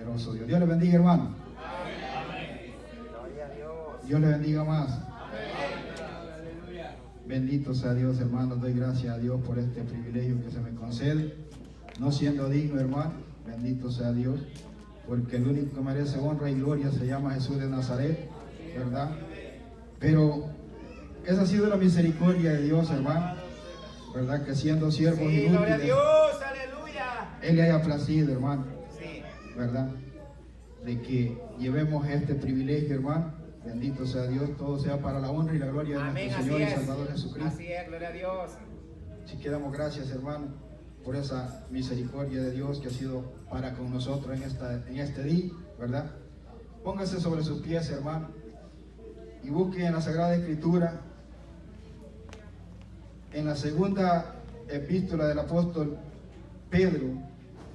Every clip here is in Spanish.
Poderoso Dios. Dios le bendiga, hermano. Dios le bendiga más. Bendito sea Dios, hermano. Doy gracias a Dios por este privilegio que se me concede. No siendo digno, hermano. Bendito sea Dios. Porque el único que merece honra y gloria se llama Jesús de Nazaret, ¿verdad? Pero esa ha sido la misericordia de Dios, hermano, ¿verdad? Que siendo siervos inútiles, gloria a Dios, aleluya. Él le haya placido, hermano, ¿verdad? De que llevemos este privilegio, hermano. Bendito sea Dios, todo sea para la honra y la gloria de nuestro Señor y Salvador Jesucristo. Así es, gloria a Dios. Así que damos gracias, hermano, por esa misericordia de Dios que ha sido para con nosotros en este día, ¿verdad? Póngase sobre sus pies, hermano, y busque en la Sagrada Escritura, en la segunda epístola del apóstol Pedro,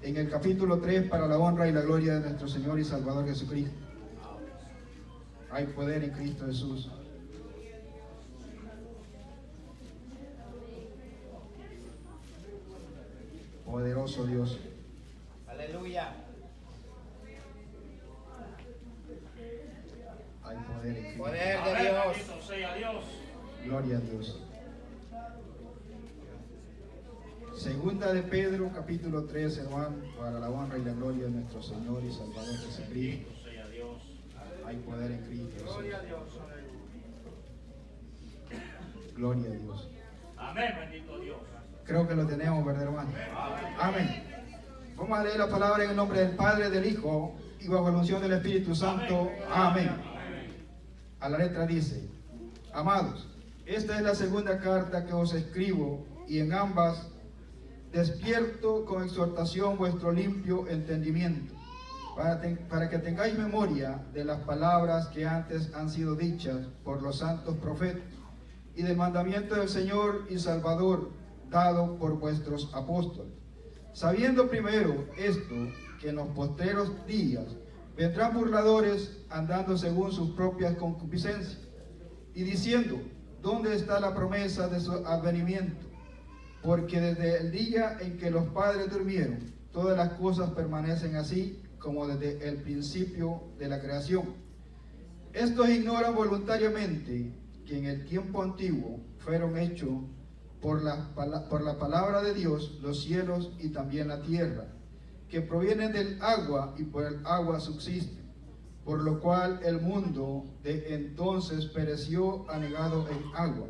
en el capítulo 3, para la honra y la gloria de nuestro Señor y Salvador Jesucristo. Hay poder en Cristo Jesús. Poderoso Dios. Aleluya. Hay poder en Cristo. Poder de Dios. Bendito sea Dios. Gloria a Dios. Segunda de Pedro, capítulo 3, hermano, para la honra y la gloria de nuestro Señor y Salvador Jesucristo. Bendito sea Dios. Hay poder en Cristo. Gloria a Dios. Gloria a Dios. Amén, bendito Dios. Creo que lo tenemos, ¿verdad, hermano? Amén. Vamos a leer la palabra en el nombre del Padre, del Hijo y bajo la unción del Espíritu Santo. Amén. A la letra dice: Amados, esta es la segunda carta que os escribo, y en ambas despierto con exhortación vuestro limpio entendimiento, para que tengáis memoria de las palabras que antes han sido dichas por los santos profetas, y del mandamiento del Señor y Salvador dado por vuestros apóstoles. Sabiendo primero esto, que en los postreros días vendrán burladores andando según sus propias concupiscencias, y diciendo: ¿dónde está la promesa de su advenimiento? Porque desde el día en que los padres durmieron, todas las cosas permanecen así como desde el principio de la creación. Estos ignoran voluntariamente que en el tiempo antiguo fueron hechos por la palabra de Dios los cielos y también la tierra, que provienen del agua y por el agua subsisten, por lo cual el mundo de entonces pereció anegado en agua.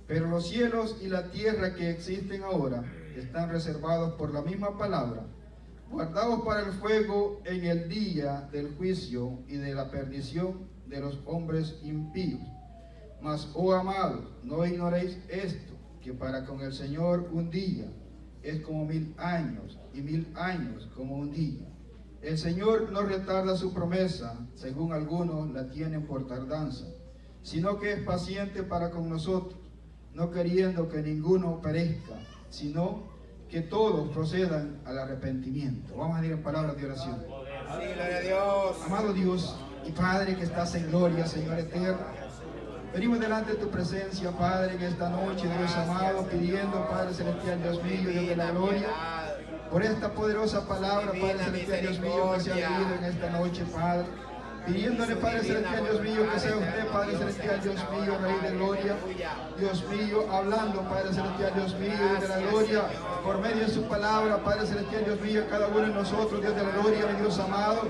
Pero los cielos y la tierra que existen ahora están reservados por la misma palabra, guardados para el fuego en el día del juicio y de la perdición de los hombres impíos. Mas, oh amados, no ignoréis esto, que para con el Señor un día es como 1000 años, y 1000 años como un día. El Señor no retarda su promesa, según algunos la tienen por tardanza, sino que es paciente para con nosotros, no queriendo que ninguno perezca, sino que todos procedan al arrepentimiento. Vamos a decir en palabras de oración. Sí, gloria a Dios. Amado Dios y Padre que estás en gloria, Señor eterno, venimos delante de tu presencia, Padre, en esta noche, Dios amado, pidiendo, Padre celestial, Dios mío, Dios de la gloria, por esta poderosa palabra, Padre celestial, Dios mío, que se ha leído en esta noche, Padre. Pidiéndole, Padre celestial, Dios mío, que sea usted, Padre celestial, Dios mío, Rey de gloria, Dios mío, hablando, Padre celestial, Dios mío, Dios de la gloria, por medio de su palabra, Padre celestial, Dios mío, cada uno de nosotros, Dios de la gloria, mi Dios amado,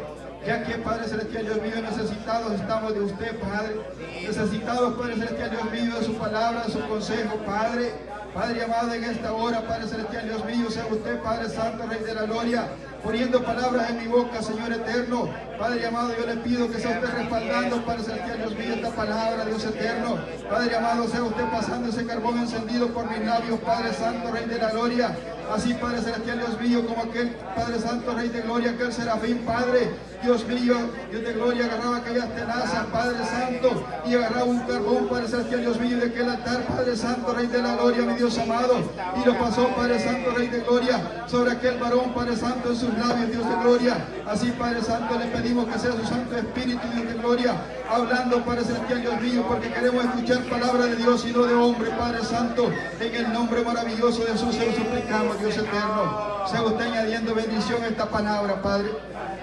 ya que, Padre celestial, Dios mío, necesitados estamos de usted, Padre, necesitados, Padre celestial, Dios mío, de su palabra, de su consejo, Padre. Padre amado, en esta hora, Padre celestial, Dios mío, sea usted, Padre santo, Rey de la gloria, poniendo palabras en mi boca, Señor eterno. Padre amado, yo le pido que sea usted respaldando, Padre celestial, Dios mío, esta palabra, Dios eterno. Padre amado, sea usted pasando ese carbón encendido por mis labios, Padre santo, Rey de la gloria. Así, Padre celestial, Dios mío, como aquel Padre santo, Rey de gloria, aquel serafín, Padre, Dios mío, Dios de gloria, agarraba aquellas tenazas, Padre santo, y agarraba un carbón, Padre celestial, Dios mío, de aquel altar, Padre santo, Rey de la gloria, mi Dios amado, y lo pasó, Padre santo, Rey de gloria, sobre aquel varón, Padre santo, en sus labios, Dios de gloria. Así, Padre Santo, le pedimos que sea su Santo Espíritu, Dios de gloria, hablando, Padre Celestial, Dios mío, porque queremos escuchar palabra de Dios y no de hombre, Padre Santo. En el nombre maravilloso de Jesús se lo suplicamos, Dios eterno. Sea usted añadiendo bendición a esta palabra, Padre.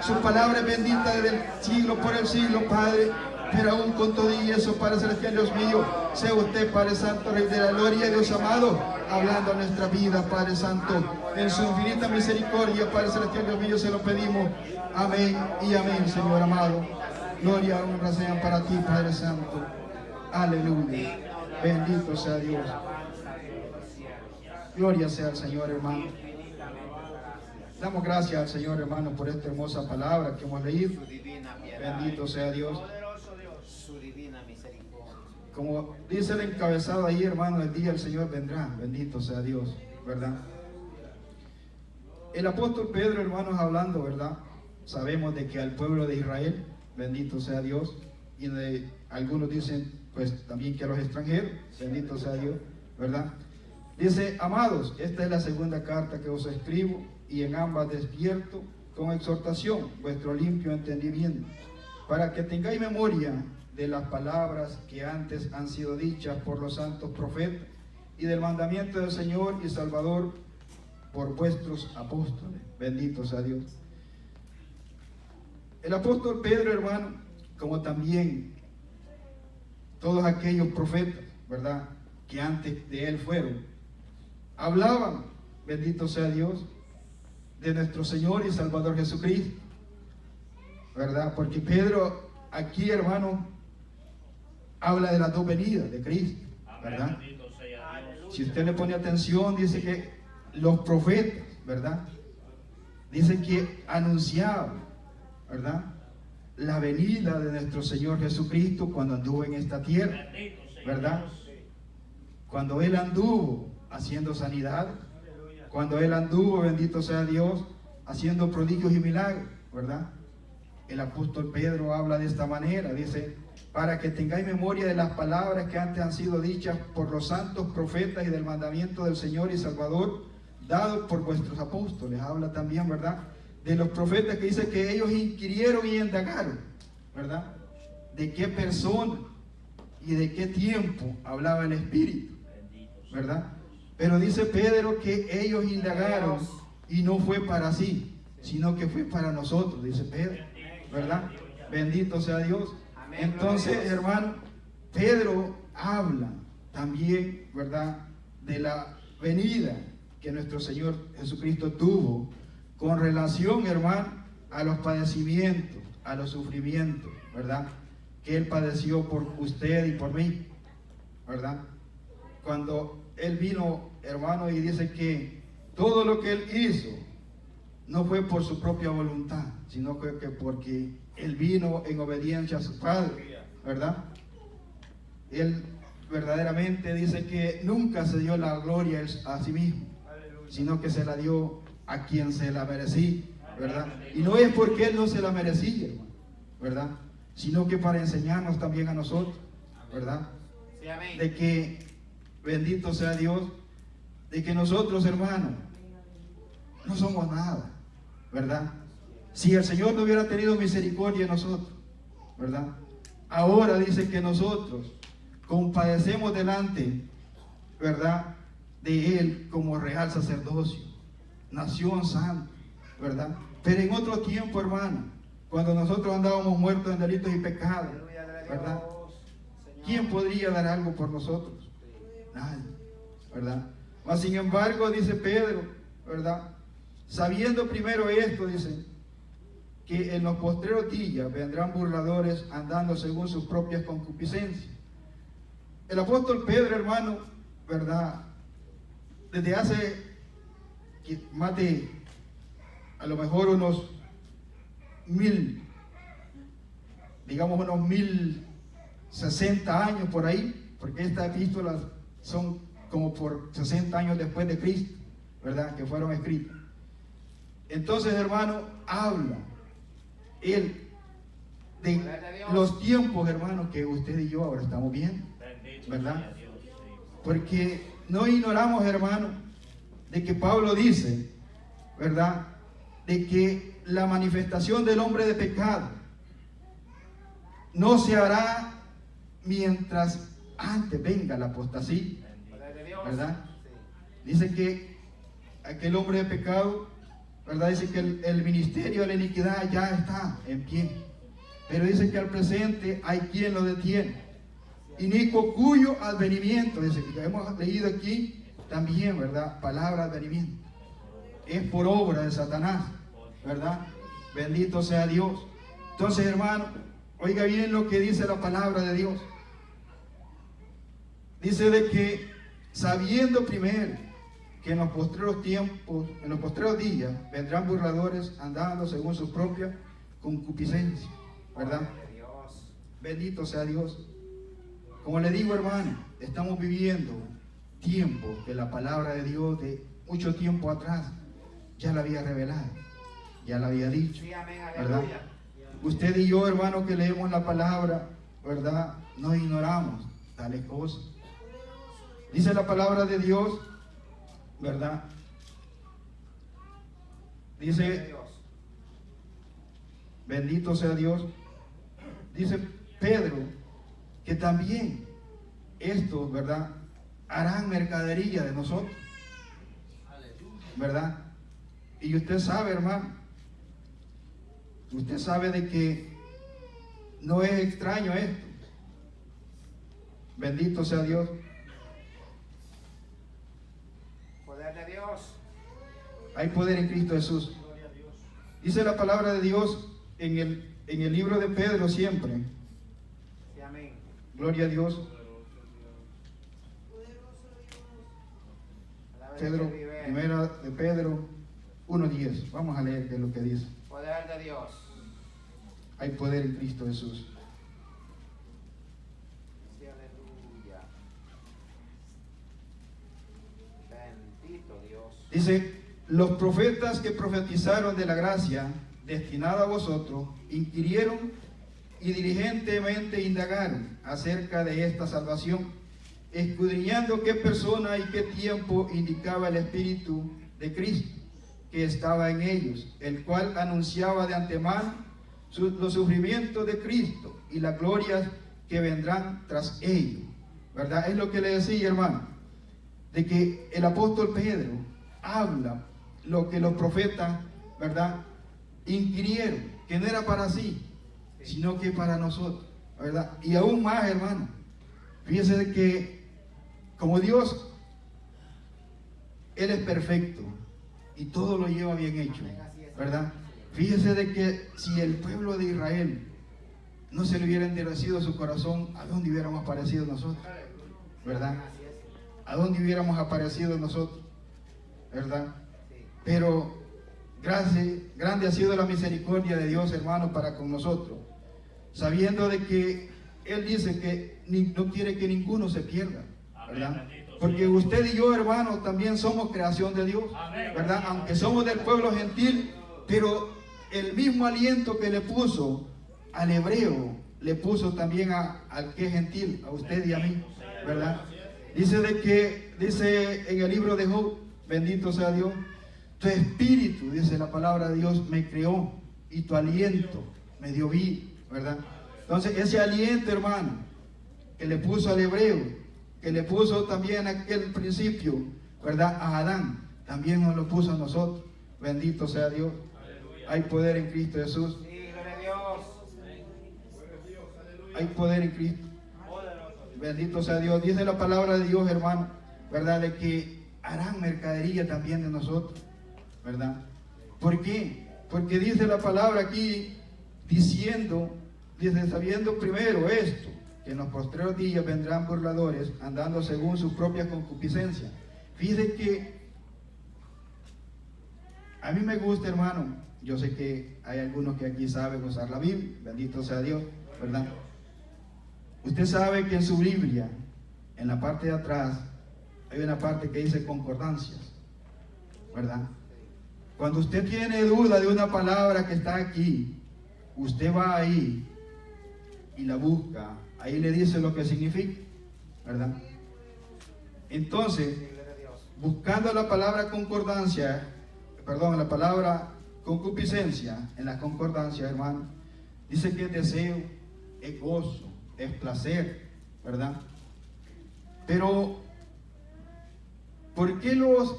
Su palabra es bendita desde el siglo por el siglo, Padre. Pero aún con todo y eso, Padre Celestial, Dios mío, sea usted, Padre Santo, Rey de la gloria, Dios amado, hablando a nuestra vida, Padre Santo, en su infinita misericordia, Padre Celestial, Dios mío, se lo pedimos. Amén y amén, Señor amado. Gloria, honra sean para ti, Padre Santo. Aleluya. Bendito sea Dios. Gloria sea al Señor, hermano. Damos gracias al Señor, hermano, por esta hermosa palabra que hemos leído. Bendito sea Dios. Su divina misericordia. Como dice el encabezado ahí, hermano, el día del Señor vendrá. Bendito sea Dios, ¿verdad? El apóstol Pedro, hermanos, hablando, ¿verdad? Sabemos de que al pueblo de Israel, bendito sea Dios, y algunos dicen, pues también que a los extranjeros, bendito sea Dios, ¿verdad? Dice, amados, esta es la segunda carta que os escribo, y en ambas despierto con exhortación vuestro limpio entendimiento, para que tengáis memoria de las palabras que antes han sido dichas por los santos profetas, y del mandamiento del Señor y Salvador por vuestros apóstoles. Bendito sea Dios. El apóstol Pedro, hermano, como también todos aquellos profetas, ¿verdad?, que antes de él fueron, hablaban, bendito sea Dios, de nuestro Señor y Salvador Jesucristo, ¿verdad? Porque Pedro aquí, hermano, habla de las dos venidas de Cristo, ¿verdad? Si usted le pone atención, dice que los profetas, ¿verdad?, dicen que anunciaban, ¿verdad?, la venida de nuestro Señor Jesucristo cuando anduvo en esta tierra, ¿verdad? Cuando Él anduvo haciendo sanidad, cuando Él anduvo, bendito sea Dios, haciendo prodigios y milagros, ¿verdad? El apóstol Pedro habla de esta manera, dice, para que tengáis memoria de las palabras que antes han sido dichas por los santos profetas y del mandamiento del Señor y Salvador, dado por vuestros apóstoles. Habla también, ¿verdad?, de los profetas, que dice que ellos inquirieron y indagaron, ¿verdad?, de qué persona y de qué tiempo hablaba el Espíritu, ¿verdad? Pero dice Pedro que ellos indagaron y no fue para sí, sino que fue para nosotros, dice Pedro, ¿verdad? Bendito sea Dios. Entonces, hermano, Pedro habla también, ¿verdad?, de la venida que nuestro Señor Jesucristo tuvo con relación, hermano, a los padecimientos, a los sufrimientos, ¿verdad?, que Él padeció por usted y por mí, ¿verdad? Cuando Él vino, hermano, y dice que todo lo que Él hizo no fue por su propia voluntad, sino que porque Él vino en obediencia a su Padre, ¿verdad? Él verdaderamente dice que nunca se dio la gloria a sí mismo, sino que se la dio a quien se la merecía, ¿verdad? Y no es porque Él no se la merecía, hermano, ¿verdad?, sino que para enseñarnos también a nosotros, ¿verdad?, de que, bendito sea Dios, de que nosotros, hermanos, no somos nada, ¿verdad? Si el Señor no hubiera tenido misericordia de nosotros, ¿verdad?, ahora dice que nosotros compadecemos delante, ¿verdad?, de Él como real sacerdocio, nación santa, ¿verdad? Pero en otro tiempo, hermano, cuando nosotros andábamos muertos en delitos y pecados, ¿verdad?, ¿quién podría dar algo por nosotros? Nadie, ¿verdad? Mas sin embargo, dice Pedro, ¿verdad?, sabiendo primero esto, dice, que en los postreros días vendrán burladores andando según sus propias concupiscencias. El apóstol Pedro, hermano, ¿verdad?, desde hace más de, a lo mejor unos 1060 años por ahí, porque estas epístolas son como por 60 años después de Cristo, ¿verdad?, que fueron escritas. Entonces, hermano, habla Él de los tiempos, hermano, que usted y yo ahora estamos viendo, ¿verdad? Porque no ignoramos, hermano, de que Pablo dice, ¿verdad?, de que la manifestación del hombre de pecado no se hará mientras antes venga la apostasía, Poder de Dios. ¿verdad? Sí. Dice que aquel hombre de pecado, ¿verdad? Dice que el ministerio de la iniquidad ya está en pie, pero dice que al presente hay quien lo detiene, inicuo cuyo advenimiento, dice que hemos leído aquí también, ¿verdad? Palabra de advenimiento, es por obra de Satanás, ¿verdad? Bendito sea Dios. Entonces, hermano, oiga bien lo que dice la palabra de Dios. Dice de que sabiendo primero que en los postreros tiempos, en los postreros días, vendrán burladores andando según su propia concupiscencia, ¿verdad? Poder de Dios. Bendito sea Dios. Como le digo, hermano, estamos viviendo tiempo que la palabra de Dios de mucho tiempo atrás ya la había revelado, ya la había dicho, Sí, amén, ¿verdad? aleluya. Usted y yo, hermano, que leemos la palabra, ¿verdad? No ignoramos tales cosas. Dice la palabra de Dios, ¿verdad? Poder de Dice, Dios. bendito sea Dios. Dice Pedro que también estos, ¿verdad? Harán mercadería de nosotros, ¿verdad? Y usted sabe, hermano, usted sabe de que no es extraño esto. Bendito sea Dios. Poder de Dios. Hay poder en Cristo Jesús. Dice la palabra de Dios en el libro de Pedro siempre. Sí, amén. Gloria a Dios. Palabra Pedro, que vive. primera de Pedro 1:10. Vamos a leer qué es lo que dice. Poder de Dios. Hay poder en Cristo Jesús. Sí, aleluya. Bendito Dios. Dice, los profetas que profetizaron de la gracia destinada a vosotros, inquirieron y diligentemente indagaron acerca de esta salvación, escudriñando qué persona y qué tiempo indicaba el Espíritu de Cristo que estaba en ellos, el cual anunciaba de antemano los sufrimientos de Cristo y las glorias que vendrán tras ellos. ¿Verdad? Es lo que le decía, hermano, de que el apóstol Pedro habla lo que los profetas, ¿verdad?, inquirieron, que no era para sí, sino que para nosotros, ¿verdad? Y aún más, hermano, fíjese de que como Dios, Él es perfecto y todo lo lleva bien hecho, ¿verdad? Fíjese de que si el pueblo de Israel no se le hubiera endurecido su corazón, ¿a dónde hubiéramos aparecido nosotros? ¿Verdad? Así es. ¿A dónde hubiéramos aparecido nosotros? ¿Verdad? Sí. Pero grande ha sido la misericordia de Dios, hermano, para con nosotros, sabiendo de que Él dice que no quiere que ninguno se pierda, ¿verdad? Porque usted y yo, hermano, también somos creación de Dios, ¿verdad? Aunque somos del pueblo gentil, pero el mismo aliento que le puso al hebreo, le puso también al que es gentil, a usted y a mí, ¿verdad? Dice en el libro de Job, bendito sea Dios, tu espíritu, dice la palabra de Dios, me creó y tu aliento me dio vida, ¿verdad? Entonces ese aliento, hermano, que le puso al hebreo, que le puso también aquel principio, ¿verdad?, a Adán, también nos lo puso a nosotros. Bendito sea Dios. Hay poder en Cristo Jesús. Sí, gloria a Dios. Hay poder en Cristo. Bendito sea Dios. Dice la palabra de Dios, hermano, ¿verdad?, de que harán mercadería también de nosotros, ¿verdad? ¿Por qué? Porque dice la palabra aquí, dice, sabiendo primero esto, que en los postreros días vendrán burladores andando según su propia concupiscencia. Fíjese que a mí me gusta, hermano, yo sé que hay algunos que aquí saben usar la Biblia, bendito sea Dios, ¿verdad? Usted sabe que en su Biblia, en la parte de atrás, hay una parte que dice concordancias, ¿verdad? Cuando usted tiene duda de una palabra que está aquí, usted va ahí y la busca, ahí le dice lo que significa, ¿verdad? Entonces, Sí, gloria a Dios. buscando la palabra concordancia, la palabra concupiscencia en la concordancia, hermano, dice que es deseo, es gozo, es placer, ¿verdad? Pero, ¿por qué los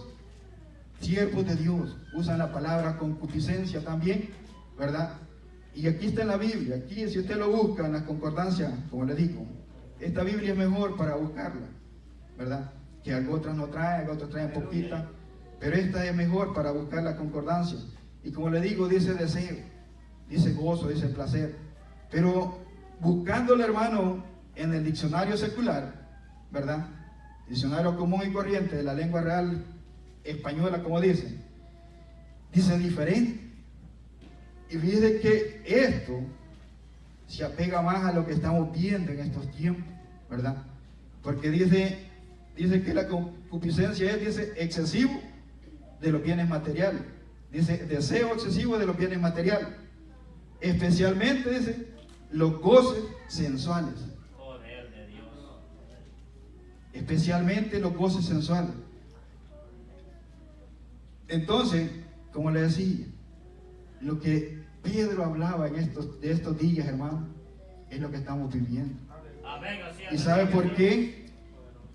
siervos de Dios usan la palabra concupiscencia también, ¿verdad? Y aquí está en la Biblia, aquí si usted lo busca en la concordancia, como le digo, esta Biblia es mejor para buscarla, ¿verdad? Que otras no traen, otras traen poquita, pero esta es mejor para buscar la concordancia. Y como le digo, dice deseo, dice gozo, dice placer. Pero buscándole, hermano, en el diccionario secular, ¿verdad? Diccionario común y corriente de la lengua real española, como dice diferente. Y fíjese que esto se apega más a lo que estamos viendo en estos tiempos, ¿verdad? Porque dice que la concupiscencia es, dice, excesivo de los bienes materiales. Dice, deseo excesivo de los bienes materiales. Especialmente, dice, los goces sensuales. Poder de Dios. Especialmente los goces sensuales. Entonces, como le decía, lo que Pedro hablaba de estos días, hermano, es lo que estamos viviendo. Amén. Así es. ¿Y sabe por qué?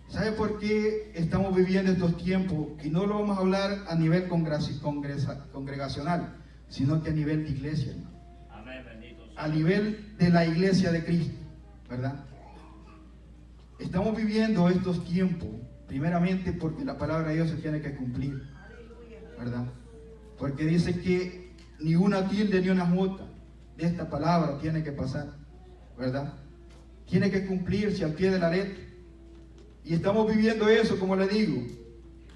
¿Sabe por qué estamos viviendo estos tiempos? Y no lo vamos a hablar a nivel congregacional, sino que a nivel de iglesia, hermano. Amén, bendito sea. A nivel de la iglesia de Cristo, ¿verdad? Estamos viviendo estos tiempos, primeramente porque la palabra de Dios se tiene que cumplir, ¿verdad? Porque dice que ni una tilde ni una jota de esta palabra tiene que pasar, ¿verdad? Tiene que cumplirse al pie de la letra. Y estamos viviendo eso, como le digo,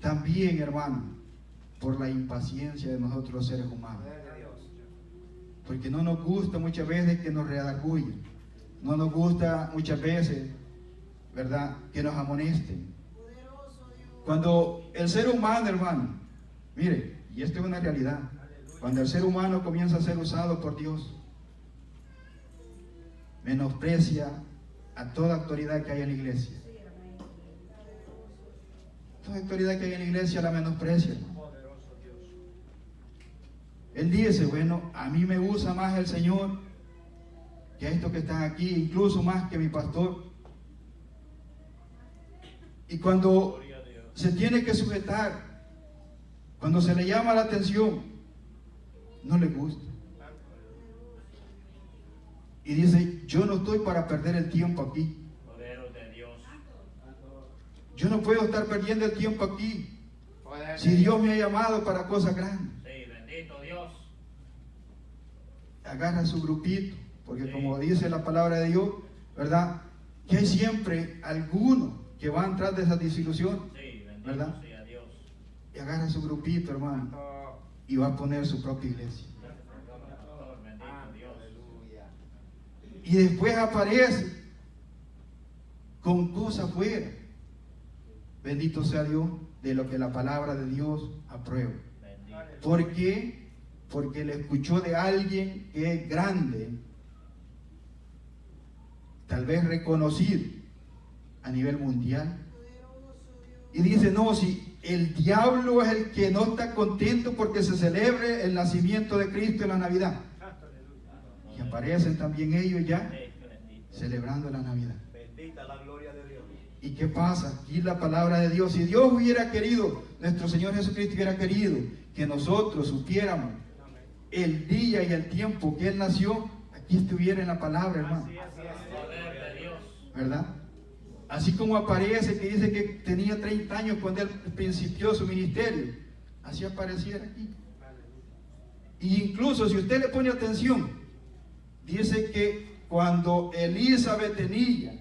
también, hermano, por la impaciencia de nosotros los seres humanos. Porque no nos gusta muchas veces que nos redarguyan, no nos gusta muchas veces, ¿verdad?, que nos amonesten. Cuando el ser humano, hermano, mire, y esto es una realidad, cuando el ser humano comienza a ser usado por Dios, menosprecia a toda autoridad que hay en la iglesia. Toda autoridad que hay en la iglesia la menosprecia, hermano. Él dice, bueno, a mí me usa más el Señor que a estos que están aquí, incluso más que mi pastor. Y cuando se tiene que sujetar, cuando se le llama la atención, no le gusta. Y dice, yo no estoy para perder el tiempo aquí. Poder de Dios. Yo no puedo estar perdiendo el tiempo aquí. Poder Si de Dios me ha llamado para cosas grandes. Sí, bendito Dios. Agarra su grupito, porque Sí. como dice la palabra de Dios, ¿verdad?, que hay siempre algunos que van tras de esa desilusión, Sí, bendito ¿verdad? sea Dios. Y agarra su grupito, hermano, Santo. y va a poner su propia iglesia. Pastor, bendito Dios. Aleluya. Y después aparece con cosas fuera. Bendito sea Dios de lo que la palabra de Dios aprueba. Bendito. ¿Por qué? Porque le escuchó de alguien que es grande, tal vez reconocido a nivel mundial. Y dice, no, si el diablo es el que no está contento porque se celebre el nacimiento de Cristo en la Navidad. Y aparecen también ellos ya Sí, bendito. celebrando la Navidad. Bendita la gloria de Dios. ¿Y qué pasa? Aquí la palabra de Dios. Si Dios hubiera querido, nuestro Señor Jesucristo hubiera querido que nosotros supiéramos el día y el tiempo que Él nació, aquí estuviera en la palabra, hermano. Así es. Poder de Dios. ¿Verdad? Así como aparece que dice que tenía 30 años cuando Él principió su ministerio. Así apareciera aquí. Y incluso si usted le pone atención, dice que cuando Elizabeth tenía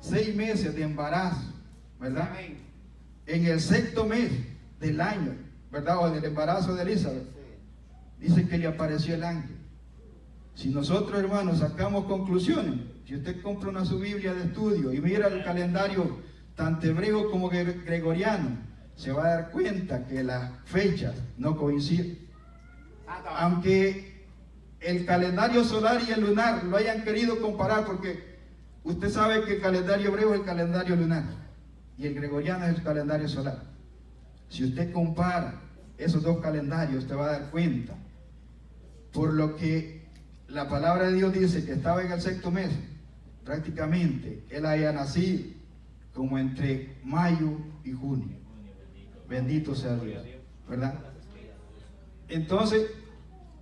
6 meses de embarazo, ¿verdad? Amén. En el 6º mes del año, ¿verdad? O del embarazo de Elizabeth, dice que le apareció el ángel. Si nosotros, hermanos, sacamos conclusiones, si usted compra su Biblia de estudio y mira el calendario tanto hebreo como gregoriano, se va a dar cuenta que las fechas no coinciden. Santo. Aunque el calendario solar y el lunar lo hayan querido comparar, porque usted sabe que el calendario hebreo es el calendario lunar y el gregoriano es el calendario solar. Si usted compara esos dos calendarios, usted va a dar cuenta por lo que la palabra de Dios dice que estaba en el sexto mes, prácticamente él haya nacido como entre mayo y junio. Bendito sea Dios, ¿verdad? Entonces,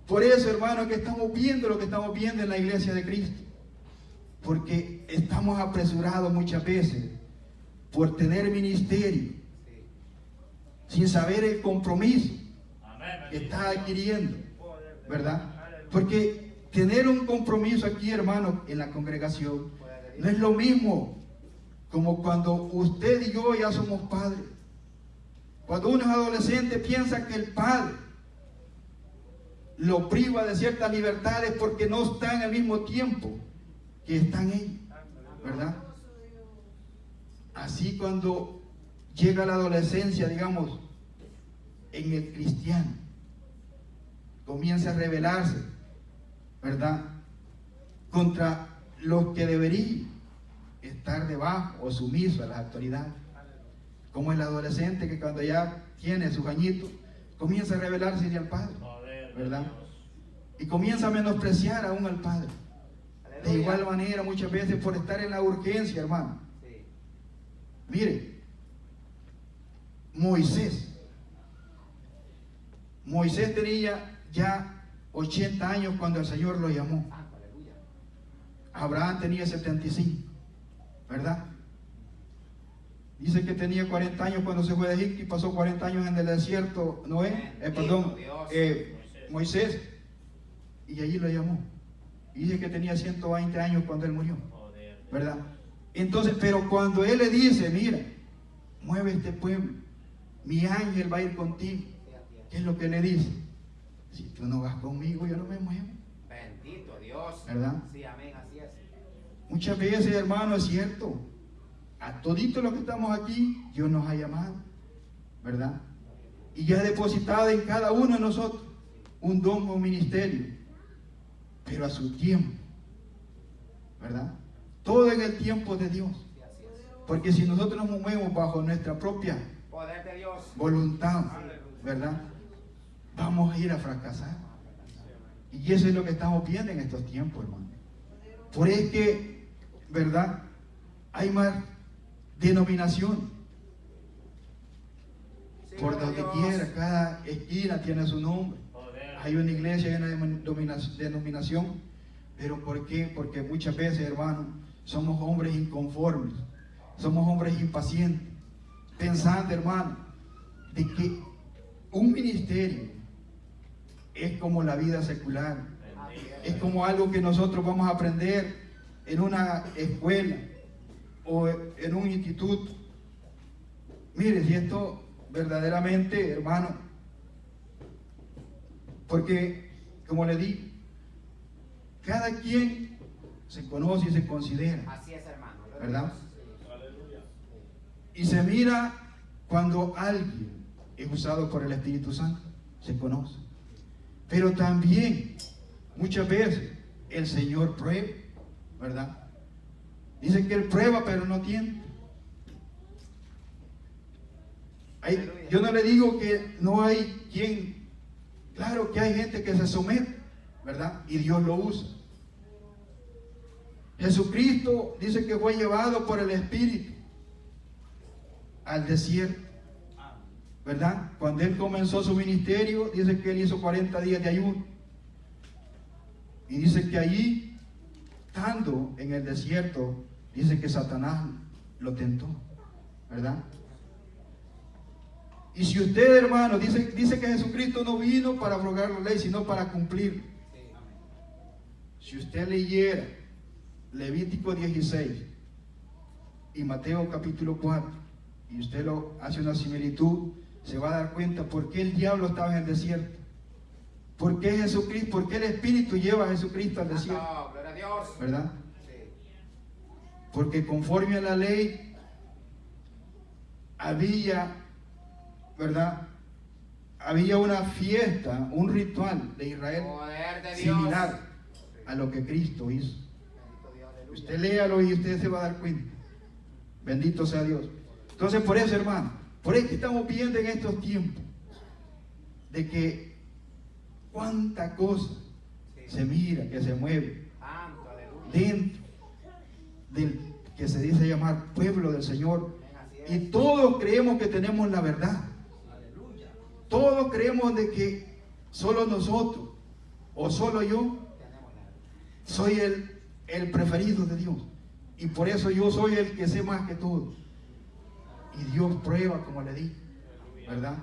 por eso, hermano, que estamos viendo lo que estamos viendo en la iglesia de Cristo. Porque estamos apresurados muchas veces por tener ministerio, sin saber el compromiso que está adquiriendo, ¿verdad? Porque tener un compromiso aquí, hermano, en la congregación, no es lo mismo como cuando usted y yo ya somos padres. Cuando uno es adolescente piensa que el padre lo priva de ciertas libertades porque no están al mismo tiempo que están ellos, ¿verdad? Así cuando llega la adolescencia, digamos, en el cristiano, comienza a rebelarse, ¿verdad? Contra los que deberían estar debajo o sumisos a las autoridades. Como el adolescente que cuando ya tiene sus añitos, comienza a rebelarse al padre, ¿verdad? Y comienza a menospreciar aún al padre. De igual manera, muchas veces por estar en la urgencia, hermano. Mire, Moisés tenía ya 80 años cuando el Señor lo llamó. Abraham tenía 75, ¿verdad? Dice que tenía 40 años cuando se fue de Egipto y pasó 40 años en el desierto, Moisés, y allí lo llamó. Y dice que tenía 120 años cuando él murió, ¿verdad? Entonces, pero cuando él le dice, mira, mueve este pueblo, mi ángel va a ir contigo, ¿qué es lo que le dice? Si tú no vas conmigo, yo no me muevo. Bendito Dios. ¿Verdad? Sí, amén, así es. Muchas veces, hermano, es cierto. A toditos los que estamos aquí, Dios nos ha llamado, ¿verdad? Y ya ha depositado en cada uno de nosotros un don o un ministerio, pero a su tiempo, ¿verdad? Todo en el tiempo de Dios. Porque si nosotros nos movemos bajo nuestra propia Poder de Dios. voluntad, ¿verdad? Vamos a ir a fracasar. Y eso es lo que estamos viendo en estos tiempos, hermano. Por eso es que, ¿verdad? Hay más denominación. Por donde quiera, cada esquina tiene su nombre. Hay una iglesia, hay una denominación. ¿Pero por qué? Porque muchas veces, hermano, somos hombres inconformes. Somos hombres impacientes. Pensando, hermano, de que un ministerio es como la vida secular. Es como algo que nosotros vamos a aprender en una escuela o en un instituto. Mire, si esto verdaderamente, hermano, porque, como le digo, cada quien se conoce y se considera. Así es, hermano. ¿Verdad? Y se mira cuando alguien es usado por el Espíritu Santo, se conoce. Pero también, muchas veces, el Señor prueba, ¿verdad? Dice que Él prueba, pero no tienta. Yo no le digo que no hay quien, claro que hay gente que se somete, ¿verdad? Y Dios lo usa. Jesucristo dice que fue llevado por el Espíritu al desierto, ¿verdad? Cuando Él comenzó su ministerio, dice que Él hizo 40 días de ayuno. Y dice que allí, estando en el desierto, dice que Satanás lo tentó, ¿verdad? Y si usted, hermano, dice que Jesucristo no vino para abrogar la ley, sino para cumplir. Si usted leyera Levítico 16 y Mateo capítulo 4, y usted lo hace una similitud, se va a dar cuenta por qué el diablo estaba en el desierto. ¿Por qué Jesucristo? ¿Por qué el Espíritu lleva a Jesucristo al desierto? Gloria a Dios. ¿Verdad? Porque conforme a la ley había, ¿verdad? Había una fiesta, un ritual de Israel similar a lo que Cristo hizo. Usted léalo y usted se va a dar cuenta. Bendito sea Dios. Entonces, por eso, hermano, por eso que estamos viendo en estos tiempos de que cuánta cosa se mira, que se mueve Santo, aleluya. dentro del que se dice llamar pueblo del Señor. Amén, así Y es. todos creemos que tenemos la verdad. Todos creemos de que solo nosotros o solo yo Tenemos la- soy el preferido de Dios. Y por eso yo soy el que sé más que todo. Y Dios prueba, como le dije, ¿verdad?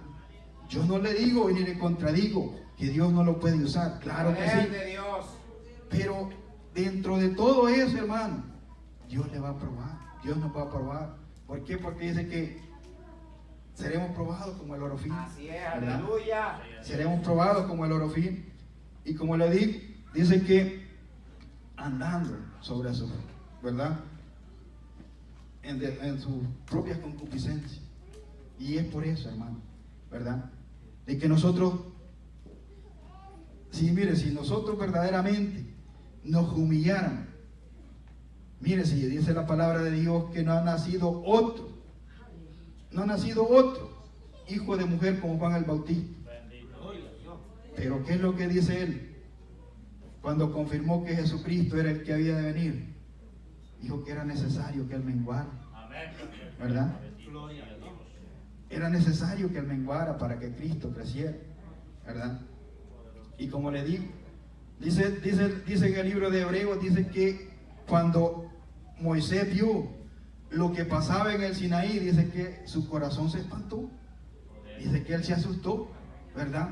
Yo no le digo ni le contradigo que Dios no lo puede usar. Claro que Poder sí. de Dios. Pero dentro de todo eso, hermano, Dios le va a probar. Dios nos va a probar. ¿Por qué? Porque dice que seremos probados como el oro fino. Así es, ¿verdad? aleluya. Seremos probados como el oro fino. Y como le digo, dice que andando sobre su, ¿verdad? En sus propias concupiscencias. Y es por eso, hermano, ¿verdad? De que nosotros, si nosotros verdaderamente nos humilláramos, mire, si dice la palabra de Dios que no ha nacido otro hijo de mujer como Juan el Bautista. Bendito Dios. Pero ¿qué es lo que dice él? Cuando confirmó que Jesucristo era el que había de venir, dijo que era necesario que él menguara, Amén. ¿verdad? Bendito sea Dios. Era necesario que él menguara para que Cristo creciera, ¿verdad? Y como le digo, dice en el libro de Hebreos, dice que cuando Moisés vio lo que pasaba en el Sinaí, dice que su corazón se espantó, dice que él se asustó, ¿verdad?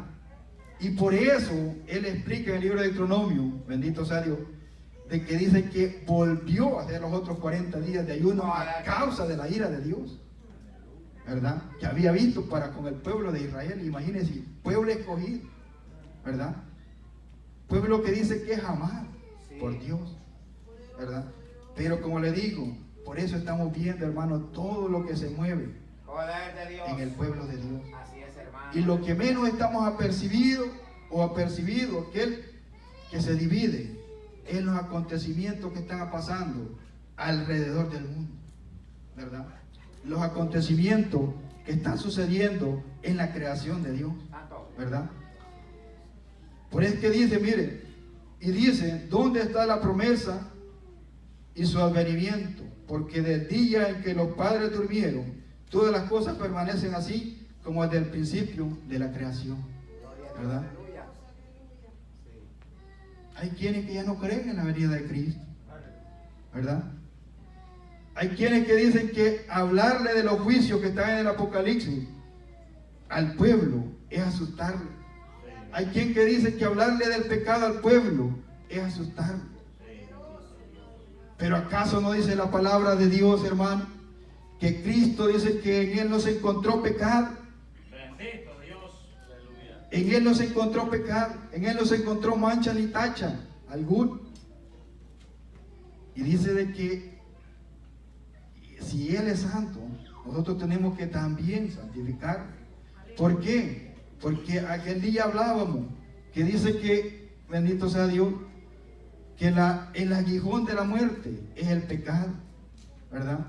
Y por eso él explica en el libro de Deuteronomio, bendito sea Dios, de que dice que volvió a hacer los otros 40 días de ayuno a causa de la ira de Dios, ¿verdad? Que había visto para con el pueblo de Israel. Imagínense, pueblo escogido, ¿verdad? Pueblo que dice que es amado por Dios, ¿verdad? Pero como le digo, por eso estamos viendo, hermano, todo lo que se mueve Poder de Dios. en el pueblo de Dios. Así es, hermano. Y lo que menos estamos apercibido aquel que se divide en los acontecimientos que están pasando alrededor del mundo, ¿verdad? Los acontecimientos que están sucediendo en la creación de Dios, Santo. ¿verdad? Por eso que dice, mire, y dice, ¿dónde está la promesa y su advenimiento? Porque del día en que los padres durmieron, todas las cosas permanecen así como desde el principio de la creación, Gloria a Dios, ¿verdad? aleluya. Sí. Hay quienes que ya no creen en la venida de Cristo, ¿verdad? Hay quienes que dicen que hablarle de los juicios que están en el Apocalipsis al pueblo es asustarle. Hay quien que dice que hablarle del pecado al pueblo es asustarle. Pero ¿acaso no dice la palabra de Dios, hermano, que Cristo dice que en Él no se encontró pecado? Bendito Dios. Aleluya. En Él no se encontró pecado, en Él no se encontró mancha ni tacha alguno. Y dice de que si Él es santo, nosotros tenemos que también santificar. ¿Por qué? Porque aquel día hablábamos que dice que, bendito sea Dios, que el aguijón de la muerte es el pecado, ¿verdad?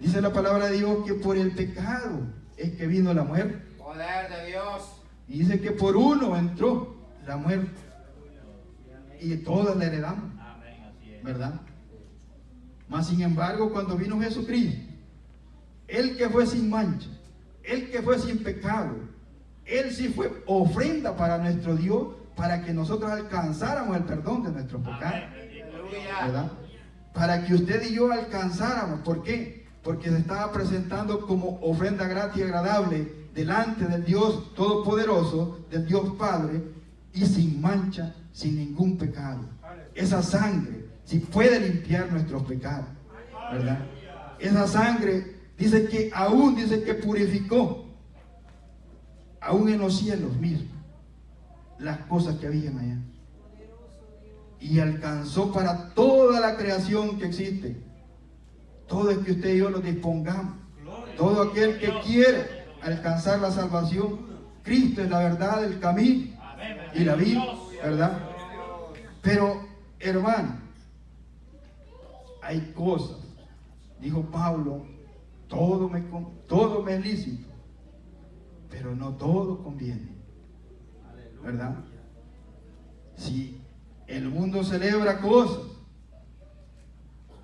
Dice la palabra de Dios que por el pecado es que vino la muerte. Poder de Dios. Y dice que por uno entró la muerte. Y todas la heredamos, Amén. Así es. ¿verdad? Mas sin embargo, cuando vino Jesucristo, Él que fue sin mancha, Él que fue sin pecado, Él sí fue ofrenda para nuestro Dios, para que nosotros alcanzáramos el perdón de nuestros pecados, Amén. Bendito Dios. Aleluya. ¿verdad? Para que usted y yo alcanzáramos. ¿Por qué? Porque se estaba presentando como ofrenda grata y agradable delante del Dios Todopoderoso, del Dios Padre, y sin mancha, sin ningún pecado. Esa sangre sí puede limpiar nuestros pecados, ¿verdad? Esa sangre dice que purificó aún en los cielos mismos las cosas que habían allá, y alcanzó para toda la creación que existe. Todo es que usted y yo lo dispongamos. Todo aquel que quiere alcanzar la salvación, Cristo es la verdad, el camino Amén. y la vida, Bendito Dios. ¿verdad? Pero, hermano, hay cosas, dijo Pablo, todo me es lícito, pero no todo conviene, ¿verdad? Si el mundo celebra cosas,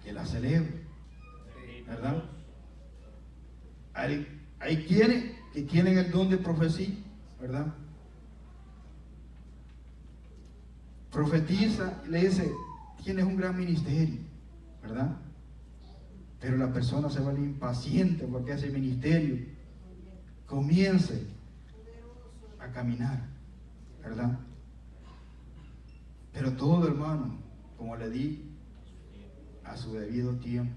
que las celebre, ¿verdad? Hay quienes que tienen el don de profecía, ¿verdad? Profetiza y le dice, tienes un gran ministerio, ¿verdad? Pero la persona se vuelve impaciente porque ese ministerio comience a caminar, ¿verdad? Pero todo, hermano, como le di, a su debido tiempo.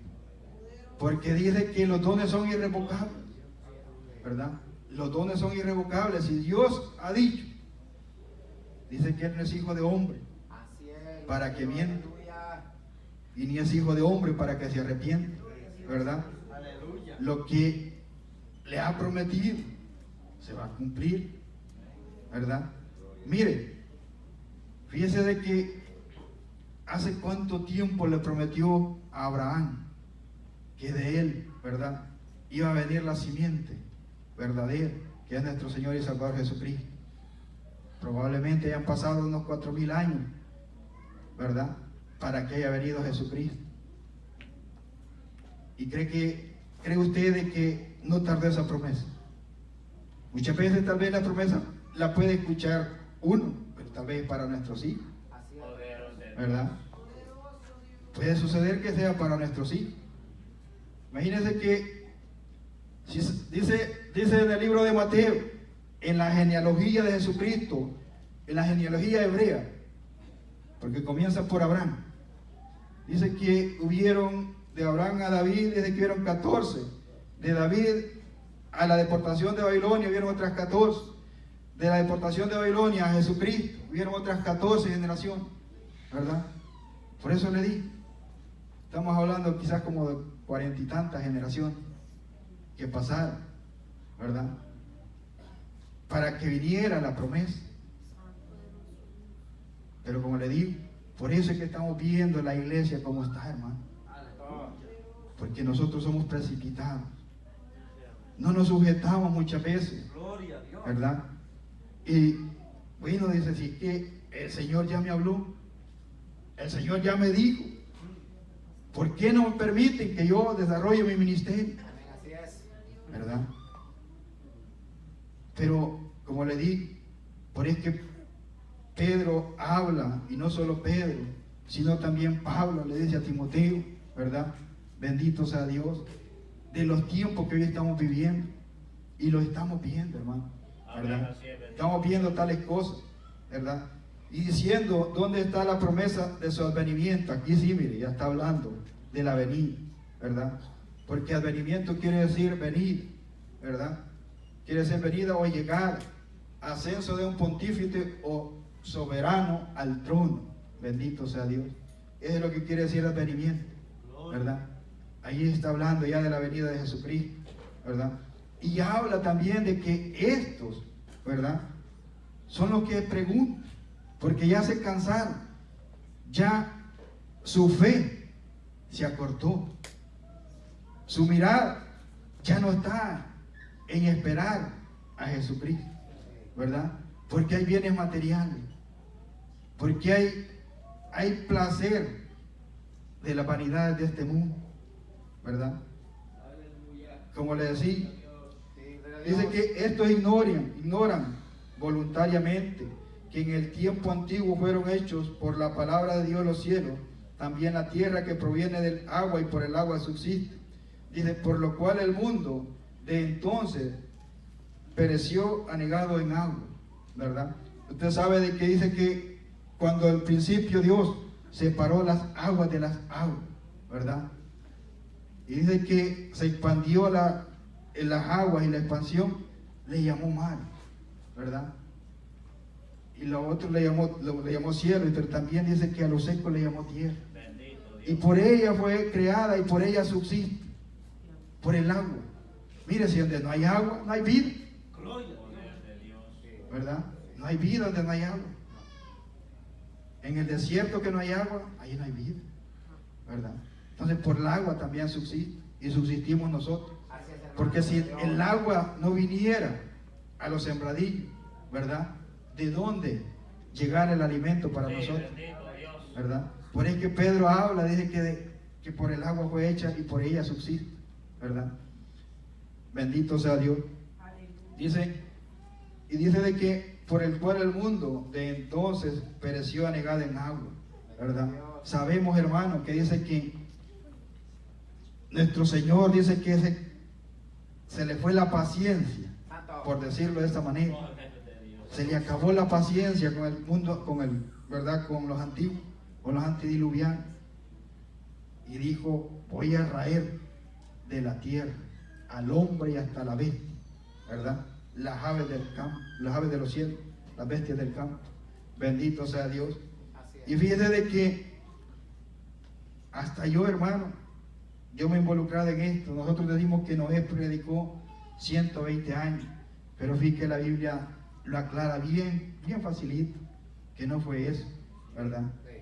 Porque dice que los dones son irrevocables, ¿verdad? Los dones son irrevocables. Y Dios ha dicho, dice que Él no es hijo de hombre Así es. para que mienta, Aleluya. y ni es hijo de hombre para que se arrepienta, ¿verdad? Aleluya. Lo que le ha prometido se va a cumplir, ¿verdad? Mire, fíjese de que hace cuánto tiempo le prometió a Abraham que de él, ¿verdad?, iba a venir la simiente verdadera, que es nuestro Señor y Salvador Jesucristo. Probablemente hayan pasado unos 4000 años, ¿verdad?, para que haya venido Jesucristo. ¿Y cree usted de que no tardó esa promesa? Muchas veces tal vez la promesa la puede escuchar uno, pero tal vez para nuestros hijos, Así es. Poderoso de Dios. ¿verdad? Puede suceder que sea para nuestros hijos. Imagínense que dice en el libro de Mateo, en la genealogía de Jesucristo, en la genealogía hebrea, porque comienza por Abraham, dice que hubieron de Abraham a David, dice que hubieron 14, de David a la deportación de Babilonia hubieron otras 14, de la deportación de Babilonia a Jesucristo hubieron otras 14 generaciones, ¿verdad? Por eso le di, estamos hablando quizás como de 40 y tantas generaciones que pasaron, ¿verdad?, para que viniera la promesa. Pero como le digo, por eso es que estamos viendo la iglesia como está, hermano, porque nosotros somos precipitados, no nos sujetamos muchas veces, Gloria a Dios. ¿verdad? Y bueno, dice, si es que el Señor ya me habló, el Señor ya me dijo, ¿por qué no me permiten que yo desarrolle mi ministerio? Amén, así es. ¿Verdad? Pero como le di, por eso que Pedro habla, y no solo Pedro, sino también Pablo le dice a Timoteo, ¿verdad? Bendito sea Dios, de los tiempos que hoy estamos viviendo, y lo estamos viendo, hermano, ¿verdad? Amén, así es, bendito. Estamos viendo tales cosas, ¿verdad? Y diciendo, ¿dónde está la promesa de su advenimiento? Aquí sí, mire, ya está hablando de la venida, ¿verdad? Porque advenimiento quiere decir venir, ¿verdad? Quiere decir venida o llegar, ascenso de un pontífice o soberano al trono. Bendito sea Dios. Eso es lo que quiere decir advenimiento, ¿verdad? Ahí está hablando ya de la venida de Jesucristo, ¿verdad? Y habla también de que estos, ¿verdad?, son los que preguntan, porque ya se cansaron, ya su fe se acortó, su mirada ya no está en esperar a Jesucristo, ¿verdad? Porque hay bienes materiales, porque hay placer de la vanidad de este mundo, ¿verdad? Como le decía, Sí, gloria a Dios. dice que estos ignoran voluntariamente que en el tiempo antiguo fueron hechos por la palabra de Dios los cielos, también la tierra que proviene del agua y por el agua subsiste. Dice, por lo cual el mundo de entonces pereció anegado en agua, ¿verdad? Usted sabe de que dice que cuando al principio Dios separó las aguas de las aguas, ¿verdad? Y dice que se expandió en las aguas, y la expansión le llamó mar, ¿verdad? Y lo otro le llamó cielo, pero también dice que a lo seco le llamó tierra. Bendito Dios. Y por ella fue creada y por ella subsiste, por el agua. Mire, si donde no hay agua, no hay vida, Gloria a Dios. Poder de Dios. ¿verdad? No hay vida donde no hay agua. En el desierto que no hay agua, ahí no hay vida, ¿verdad? Entonces por el agua también subsiste, y subsistimos nosotros. Así es, hermano. Porque si Gloria a el Dios. agua no viniera a los sembradillos, ¿verdad? ¿De dónde llegar el alimento para Sí, nosotros, bendito Dios. ¿verdad? Por eso que Pedro habla, dice que por el agua fue hecha y por ella subsiste, ¿verdad? Bendito sea Dios. Dice, y dice de que por el cual el mundo de entonces pereció anegado en agua, ¿verdad? Sabemos, hermano, que dice que nuestro Señor dice que se le fue la paciencia, Santo. por decirlo de esta manera. Oh, jefe de Dios. Se le acabó la paciencia con el mundo, ¿verdad? Con los antiguos, con los antediluvianos. Y dijo, voy a raer de la tierra al hombre y hasta la bestia, ¿verdad? Las aves del campo, las aves de los cielos, las bestias del campo. Bendito sea Dios. Así Y es. fíjese de que hasta yo, hermano, yo me he involucrado en esto. Nosotros decimos que Noé predicó 120 años, pero fíjate que la Biblia lo aclara bien facilito, que no fue eso, ¿verdad? Sí.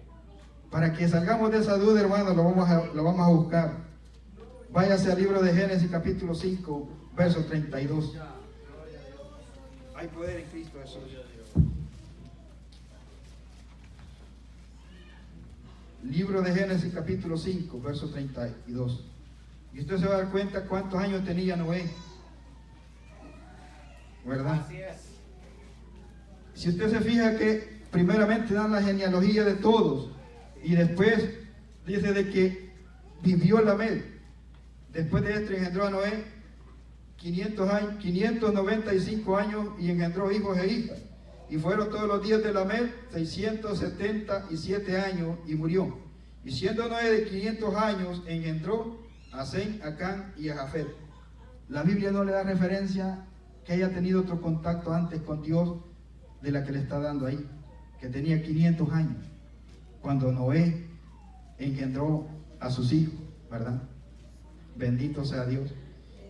Para que salgamos de esa duda, hermano, lo vamos a buscar. Váyase al libro de Génesis capítulo 5, verso 32. Hay poder en Cristo Jesús. Libro de Génesis capítulo 5, verso 32. Y usted se va a dar cuenta cuántos años tenía Noé, ¿verdad? Así es. Si usted se fija que primeramente dan la genealogía de todos y después dice de que vivió Lamec. Después de esto engendró a Noé 595 años y engendró hijos e hijas. Y fueron todos los días de Lamec 677 años y murió. Y siendo Noé de 500 años engendró a Sem, a Cam y a Jafet. La Biblia no le da referencia que haya tenido otro contacto antes con Dios de la que le está dando ahí, que tenía 500 años cuando Noé engendró a sus hijos, ¿verdad? Bendito sea Dios.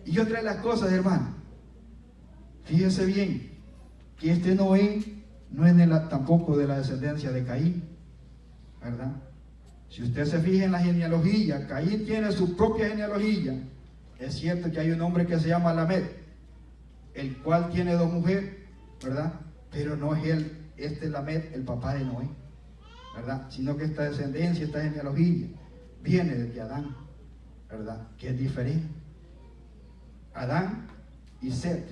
Y otra de las cosas, hermano, fíjese bien que este Noé no es tampoco de la descendencia de Caín, ¿verdad? Si usted se fija en la genealogía, Caín tiene su propia genealogía. Es cierto que hay un hombre que se llama Lamec, el cual tiene dos mujeres, ¿verdad? Pero no es este Lamec el papá de Noé, ¿verdad? Sino que esta descendencia, esta genealogía viene de Adán, ¿verdad? Que es diferente. Adán y Set,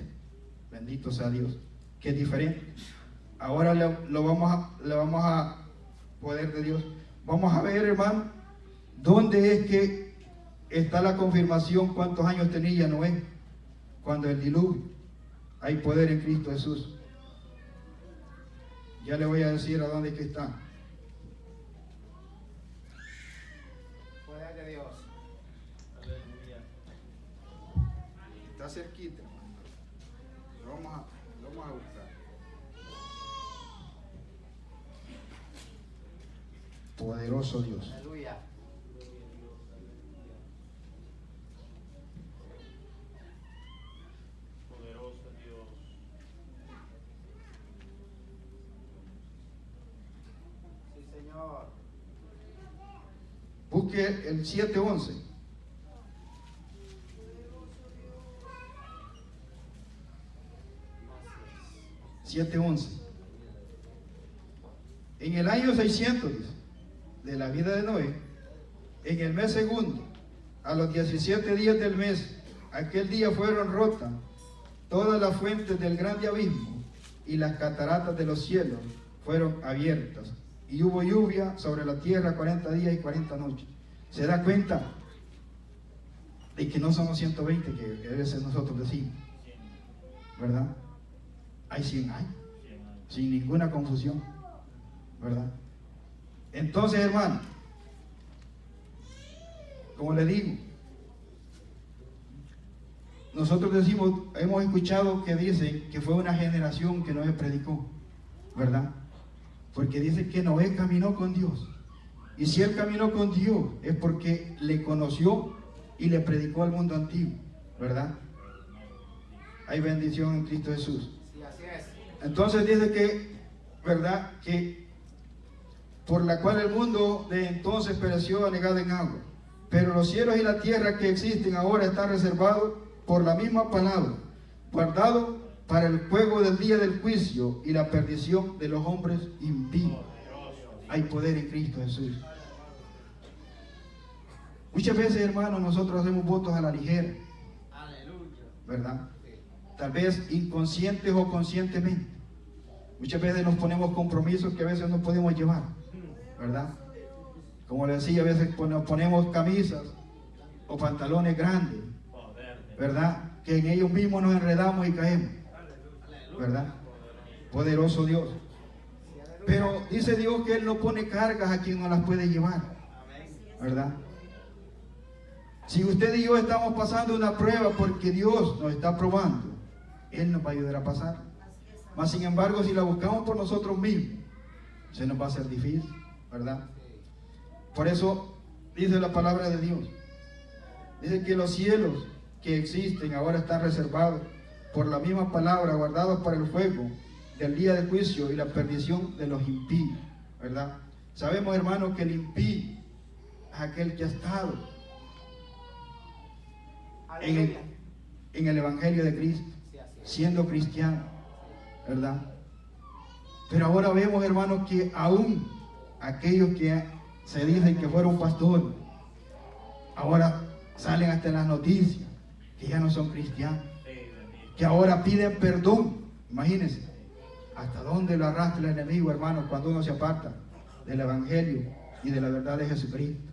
bendito sea Dios, que es diferente. Ahora le vamos a poder de Dios. Vamos a ver, hermano, dónde es que está la confirmación cuántos años tenía Noé cuando el diluvio. Hay poder en Cristo Jesús. Ya le voy a decir a dónde es que está. Poder de Dios. Aleluya. Está cerquita, hermano. Lo vamos a buscar. Poderoso Dios. Aleluya. Poderoso Dios. Sí, Señor. Busque el 7:11. Así es. 7:11. En el año 600 dice, de la vida de Noé, en el mes segundo, a los 17 días del mes, aquel día fueron rotas todas las fuentes del grande abismo y las cataratas de los cielos fueron abiertas. Y hubo lluvia sobre la tierra 40 días y 40 noches. ¿Se da cuenta de que no son los 120 que a veces nosotros decimos? ¿Verdad? Hay 100 años, sin ninguna confusión, ¿verdad? Entonces, hermano, como le digo, nosotros decimos, hemos escuchado que dicen que fue una generación que Noé predicó, ¿verdad? Porque dice que Noé caminó con Dios. Y si él caminó con Dios es porque le conoció y le predicó al mundo antiguo, ¿verdad? Hay bendición en Cristo Jesús. Sí, así es. Entonces dice que, ¿verdad? Que por la cual el mundo de entonces pereció anegado en agua. Pero los cielos y la tierra que existen ahora están reservados por la misma palabra, guardados para el fuego del día del juicio y la perdición de los hombres impíos. Hay poder en Cristo Jesús. Muchas veces, hermanos, nosotros hacemos votos a la ligera, ¿verdad? Tal vez inconscientes o conscientemente. Muchas veces nos ponemos compromisos que a veces no podemos llevar, ¿verdad? Como le decía, a veces nos ponemos camisas o pantalones grandes, ¿verdad? Que en ellos mismos nos enredamos y caemos, ¿verdad? Poderoso Dios. Pero dice Dios que Él no pone cargas a quien no las puede llevar, ¿verdad? Si usted y yo estamos pasando una prueba porque Dios nos está probando, Él nos va a ayudar a pasar. Mas sin embargo, si la buscamos por nosotros mismos, se nos va a hacer difícil, ¿verdad? Por eso dice la palabra de Dios. Dice que los cielos que existen ahora están reservados por la misma palabra, guardados para el fuego del día del juicio y la perdición de los impíos, ¿verdad? Sabemos, hermanos, que el impío es aquel que ha estado en el Evangelio de Cristo, siendo cristiano, ¿verdad? Pero ahora vemos, hermanos, que aún aquellos que se dicen que fueron pastores, ahora salen hasta en las noticias que ya no son cristianos, que ahora piden perdón. Imagínense hasta dónde lo arrastra el enemigo, hermanos, cuando uno se aparta del Evangelio y de la verdad de Jesucristo.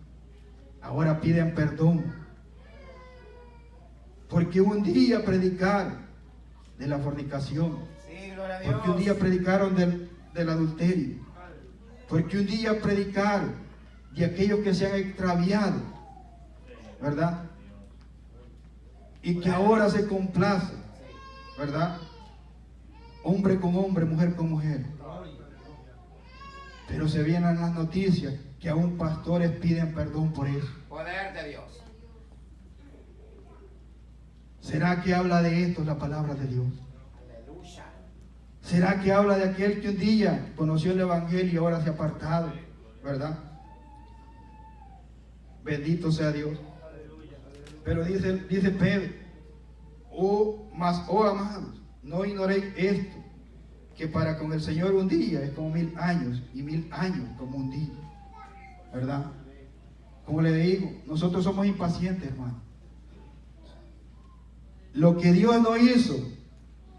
Ahora piden perdón, porque un día predicaron de la fornicación, porque un día predicaron del adulterio, porque un día predicaron de aquellos que se han extraviado, ¿verdad? Y que ahora se complace, ¿verdad? Hombre con hombre, mujer con mujer. Pero se vienen las noticias que aún pastores piden perdón por eso. Poder de Dios. ¿Será que habla de esto la palabra de Dios? Aleluya. ¿Será que habla de aquel que un día conoció el Evangelio y ahora se ha apartado? ¿Verdad? Bendito sea Dios. Pero dice Pedro, oh amados, no ignoréis esto, que para con el Señor un día es como 1000 años, y 1000 años como un día, ¿verdad? Como le digo, nosotros somos impacientes, hermano. Lo que Dios no hizo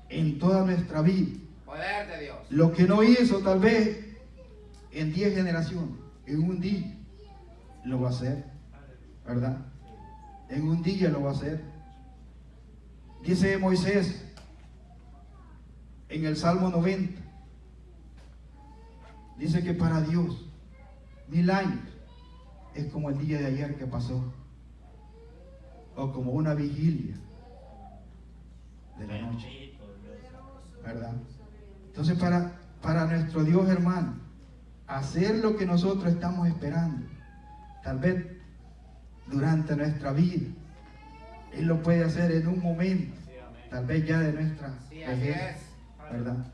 en toda nuestra vida, Poder de Dios. lo que no hizo tal vez en 10 generaciones, en un día lo va a hacer, ¿verdad? En un día lo va a hacer. Dice Moisés en el Salmo 90, dice que para Dios 1000 años es como el día de ayer que pasó, o como una vigilia de la noche, ¿verdad? Entonces para nuestro Dios, hermano, hacer lo que nosotros estamos esperando, tal vez durante nuestra vida, Él lo puede hacer en un momento, tal vez ya de nuestra vejez, ¿verdad?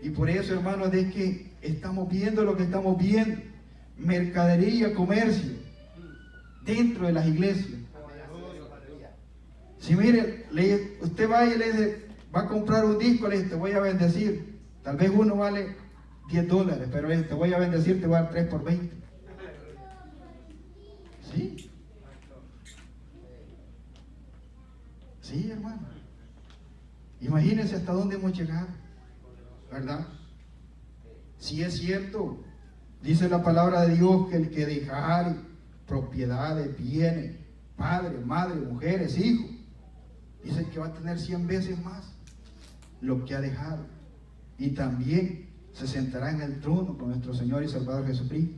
Y por eso, hermanos, es que estamos viendo lo que estamos viendo, mercadería, comercio, dentro de las iglesias. Si mire, usted va y le dice, va a comprar un disco, le dice, te voy a bendecir. Tal vez uno vale $10, pero le dice, te voy a bendecir, te voy a dar 3 por 20. ¿Sí? Sí, hermano. Imagínense hasta dónde hemos llegado, ¿verdad? Si es cierto, dice la palabra de Dios que el que dejare propiedades, bienes, padre, madre, mujeres, hijos, dice que va a tener 100 veces más lo que ha dejado, y también se sentará en el trono con nuestro Señor y Salvador Jesucristo.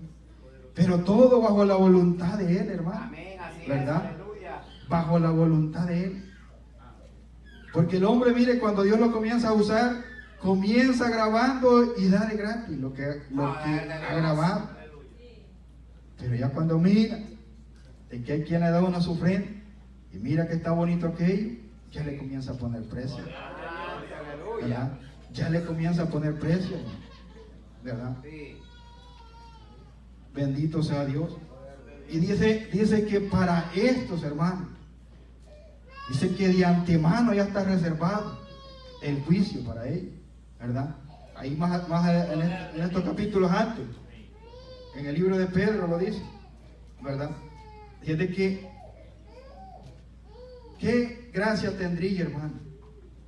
Pero todo bajo la voluntad de Él, hermano. Amén, así ¿verdad? es, aleluya. Bajo la voluntad de Él. Porque el hombre, mire, cuando Dios lo comienza a usar, comienza grabando y da de gratis lo que ha grabado. Pero ya cuando mira de que hay quien le da una su frente y mira que está bonito aquello, ya le comienza a poner precio, ¿verdad? Ya le comienza a poner precio, ¿verdad? Sí. Bendito sea Dios. Y dice que para estos, hermanos, dice que de antemano ya está reservado el juicio para ellos, ¿verdad? Ahí más en estos capítulos antes, en el libro de Pedro lo dice, ¿verdad? Fíjate que qué gracia tendría, hermano,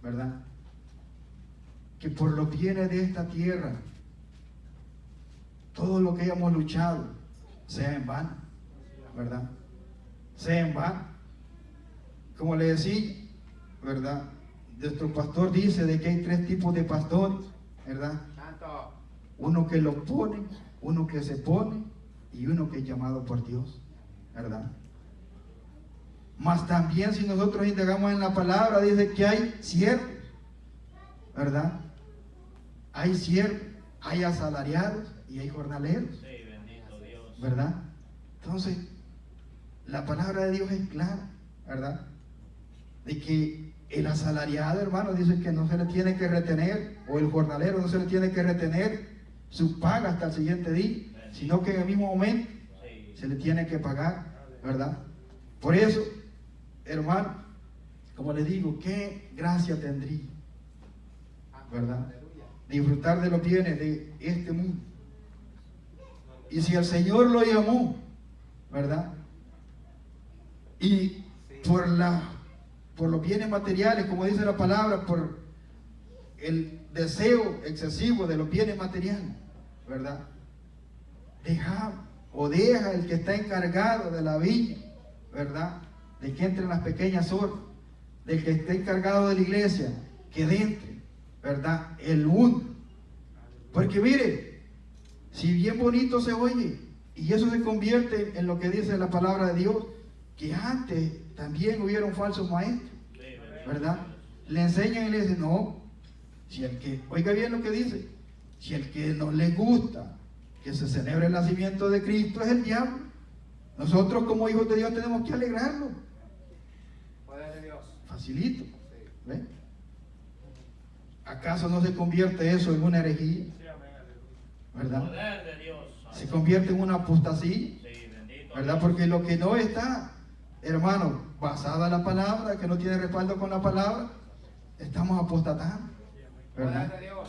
¿verdad? Que por los bienes de esta tierra, todo lo que hayamos luchado sea en vano, ¿verdad? Sea en vano. Como le decía, ¿verdad? Nuestro pastor dice de que hay 3 tipos de pastores, ¿verdad? Santo. Uno que lo pone, uno que se pone y uno que es llamado por Dios, ¿verdad? Mas también si nosotros indagamos en la palabra, dice que hay siervos, ¿verdad? Hay siervos, hay asalariados y hay jornaleros, Sí, bendito Dios. ¿verdad? Entonces, la palabra de Dios es clara, ¿verdad? De que el asalariado, hermano, dice que no se le tiene que retener, o el jornalero no se le tiene que retener su paga hasta el siguiente día, sino que en el mismo momento Sí. se le tiene que pagar, ¿verdad? Por eso, hermano, como le digo, qué gracia tendría, ¿verdad? Aleluya. Disfrutar de los bienes de este mundo. Y si el Señor lo llamó, ¿verdad? Y por los bienes materiales, como dice la palabra, por el deseo excesivo de los bienes materiales, ¿verdad? Deja el que está encargado de la viña, ¿verdad? De que entre en las pequeñas horas, del que esté encargado de la iglesia, que entre, ¿verdad? El uno. Porque mire, si bien bonito se oye, y eso se convierte en lo que dice la palabra de Dios, que antes también hubieron falsos maestros, Sí, bendito ¿verdad? Dios. Le enseñan y le dicen, no, si el que, oiga bien lo que dice, si el que no le gusta que se celebre el nacimiento de Cristo es el diablo, nosotros como hijos de Dios tenemos que alegrarlo, Poder de Dios. facilito, Sí. ¿ve? ¿Acaso no se convierte eso en una herejía? Sí, amén, aleluya. ¿Verdad? Poder de Dios. Se convierte en una apostasía, Sí, bendito ¿verdad? Dios. Porque lo que no está, hermano, basada en la palabra, que no tiene respaldo con la palabra, estamos apostatando, ¿verdad? Poder de Dios.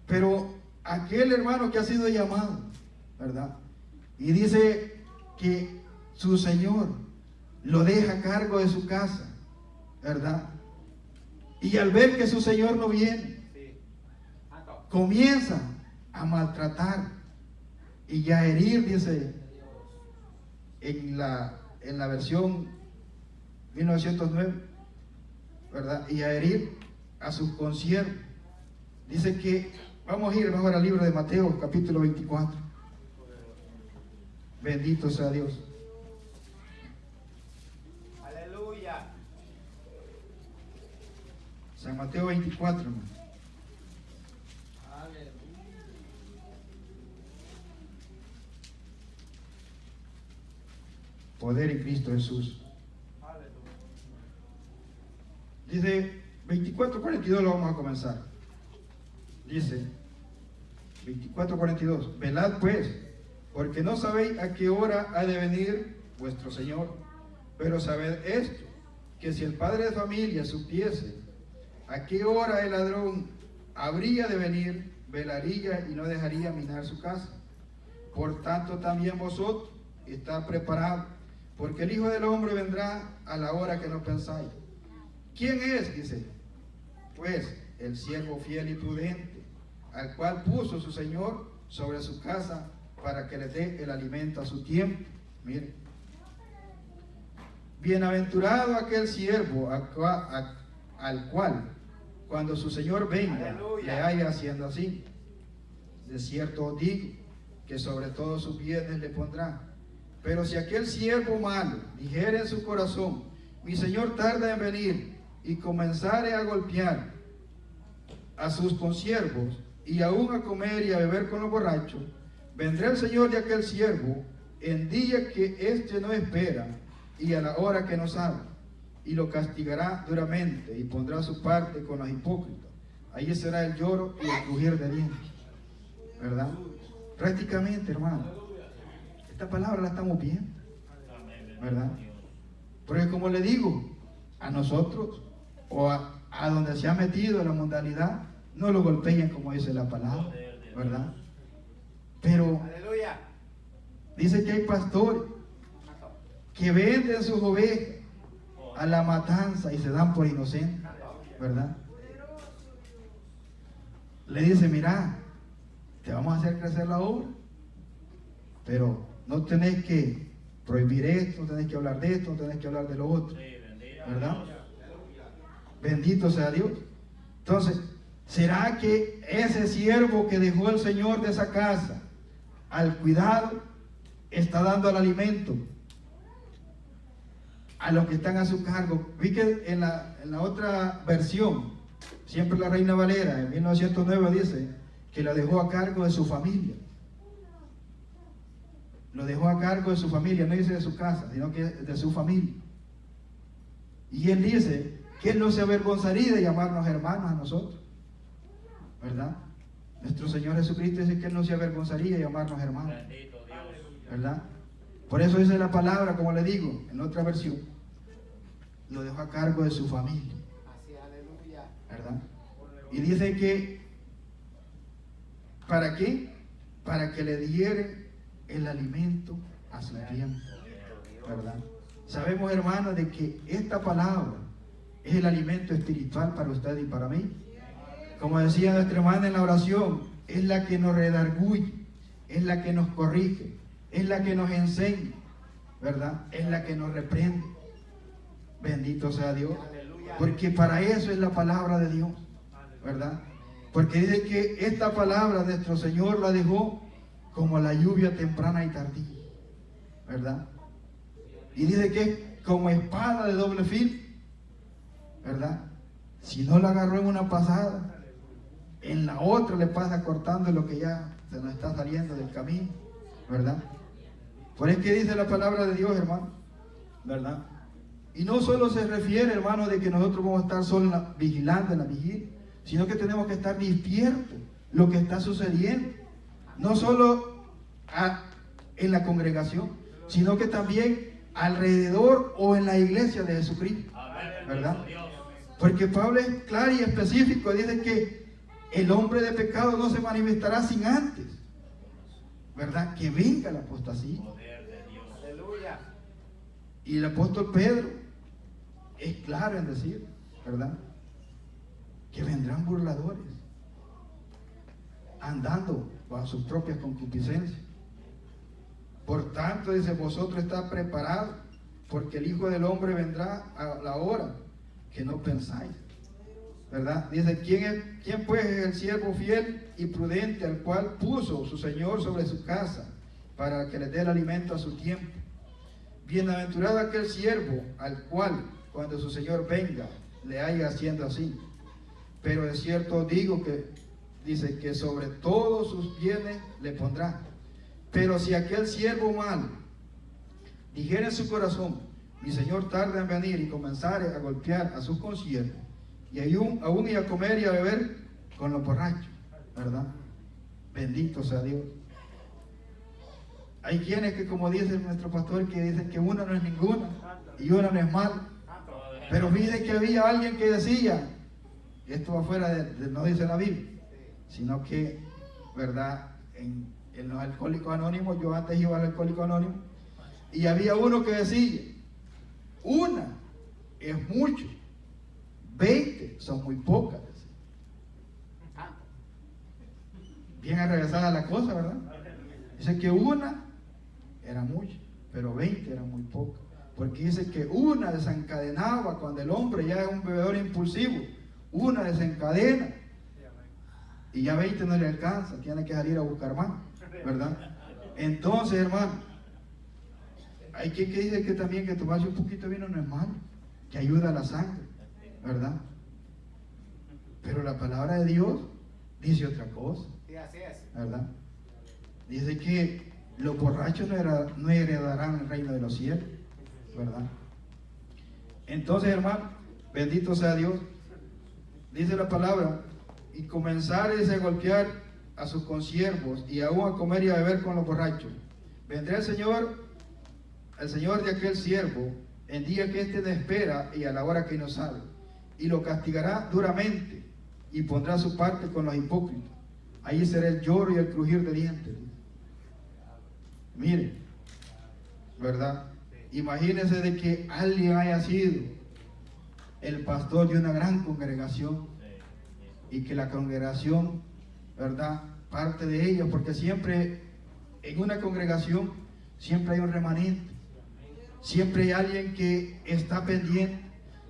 Pero aquel hermano que ha sido llamado, ¿verdad? Y dice que su Señor lo deja a cargo de su casa, ¿verdad? Y al ver que su Señor no viene, Sí. Santo. comienza a maltratar y a herir, dice en la versión 1909, ¿verdad? Y a herir a sus consiervos. Dice que, vamos a ir mejor al libro de Mateo, capítulo 24. Bendito sea Dios. Aleluya. San Mateo 24, hermano. Aleluya. Poder en Cristo Jesús. Aleluya. Dice 24:42, lo vamos a comenzar. Dice 24:42, velad pues, porque no sabéis a qué hora ha de venir vuestro Señor. Pero sabed esto, que si el padre de familia supiese a qué hora el ladrón habría de venir, velaría y no dejaría minar su casa. Por tanto también vosotros estad preparados, porque el Hijo del Hombre vendrá a la hora que no pensáis. ¿Quién es? Dice, pues el siervo fiel y prudente, al cual puso su Señor sobre su casa para que le dé el alimento a su tiempo. Mire, bienaventurado aquel siervo al cual cuando su Señor venga Aleluya. le haya haciendo así. De cierto os digo que sobre todos sus bienes le pondrá. Pero si aquel siervo malo dijere en su corazón, mi Señor tarda en venir, y comenzare a golpear a sus consiervos y aún a comer y a beber con los borrachos, vendrá el Señor de aquel siervo en día que éste no espera y a la hora que no sabe, y lo castigará duramente y pondrá su parte con los hipócritas. Ahí será el lloro y el crujir de dientes, ¿verdad? Prácticamente, hermano, esta palabra la estamos viendo, Amén, bendito ¿verdad? Dios. porque como le digo, a nosotros o a a donde se ha metido en la mundanalidad, no lo golpeen como dice la palabra, ¿verdad? Pero Aleluya. dice que hay pastores Santo. que venden sus ovejas a la matanza y se dan por inocentes, ¿verdad? Le dice, mira, te vamos a hacer crecer la obra, pero no tenés que prohibir esto, no tenés que hablar de esto, no tenés que hablar de lo otro, Sí, bendito ¿verdad? Dios. Bendito sea Dios. Entonces, ¿será que ese siervo que dejó el Señor de esa casa al cuidado está dando el alimento a los que están a su cargo? Vi que en la otra versión, siempre la Reina Valera, en 1909 dice que lo dejó a cargo de su familia. Lo dejó a cargo de su familia, no dice de su casa, sino que de su familia. Y él dice que él no se avergonzaría de llamarnos hermanos a nosotros, ¿verdad? Nuestro Señor Jesucristo dice que él no se avergonzaría de llamarnos hermanos, Bendito Dios. ¿verdad? Por eso dice la palabra, como le digo, en otra versión, lo dejó a cargo de su familia, Así, aleluya. ¿verdad? Y dice que, ¿para qué? Para que le diere el alimento a su tiempo, ¿verdad? Sabemos, hermanos, de que esta palabra es el alimento espiritual para usted y para mí. Como decía nuestra hermana en la oración, es la que nos redarguye, es la que nos corrige, es la que nos enseña, ¿verdad? Es la que nos reprende. Bendito sea Dios. Aleluya. Porque para eso es la palabra de Dios, ¿verdad? Porque dice que esta palabra nuestro Señor la dejó como la lluvia temprana y tardía, ¿verdad? Y dice que es como espada de doble filo, ¿verdad? Si no la agarró en una pasada, en la otra le pasa cortando lo que ya se nos está saliendo del camino, ¿verdad? Por eso que dice la palabra de Dios, hermano, ¿verdad? Y no solo se refiere, hermano, de que nosotros vamos a estar solo vigilando en la vigilia, sino que tenemos que estar despiertos lo que está sucediendo, no solo en la congregación, sino que también alrededor o en la iglesia de Jesucristo, Amén. ¿verdad? Bendito Dios. Porque Pablo es claro y específico, dice que el hombre de pecado no se manifestará sin antes, ¿verdad? Que venga la apostasía. Poder de Dios. Aleluya. Y el apóstol Pedro es claro en decir, ¿verdad? Que vendrán burladores, andando bajo sus propias concupiscencias. Por tanto, dice, vosotros estáis preparados, porque el Hijo del Hombre vendrá a la hora que no pensáis, ¿verdad? Dice, ¿quién pues es el siervo fiel y prudente al cual puso su Señor sobre su casa para que le dé el alimento a su tiempo? Bienaventurado aquel siervo al cual, cuando su Señor venga, le haya haciendo así. Pero de cierto os digo que, dice, que sobre todos sus bienes le pondrá. Pero si aquel siervo malo dijera en su corazón, mi Señor tarda en venir, y comenzare a golpear a sus consiervos, y aún y a comer y a beber con los borrachos, ¿verdad? Bendito sea Dios. Hay quienes que, como dice nuestro pastor, que dicen que una no es ninguna y una no es mala. Pero fíjense que había alguien que decía, esto afuera no dice la Biblia, sino que, ¿verdad? En los alcohólicos anónimos, yo antes iba al alcohólico anónimo, y había uno que decía, una es mucho, 20 son muy pocas. Bien arrevesada la cosa, ¿verdad? Dice que una era mucho, pero 20 era muy poco. Porque dice que una desencadenaba, cuando el hombre ya es un bebedor impulsivo, una desencadena, y ya 20 no le alcanza, tiene que salir a buscar más, ¿verdad? Entonces, hermano, hay quien que dice que también que tomarse un poquito de vino no es malo, que ayuda a la sangre, ¿verdad? Pero la palabra de Dios dice otra cosa, Sí, así es. ¿verdad? Dice que los borrachos no heredarán el reino de los cielos, ¿verdad? Entonces, hermano, bendito sea Dios. Dice la palabra, y comenzaréis a golpear a sus consiervos, y aún a comer y a beber con los borrachos. Vendrá el Señor de aquel siervo, en día que éste no espera y a la hora que no sabe, y lo castigará duramente y pondrá su parte con los hipócritas. Ahí será el lloro y el crujir de dientes. Mire, ¿verdad? Imagínense de que alguien haya sido el pastor de una gran congregación y que la congregación, ¿verdad?, parte de ellos, porque siempre en una congregación siempre hay un remanente, siempre hay alguien que está pendiente,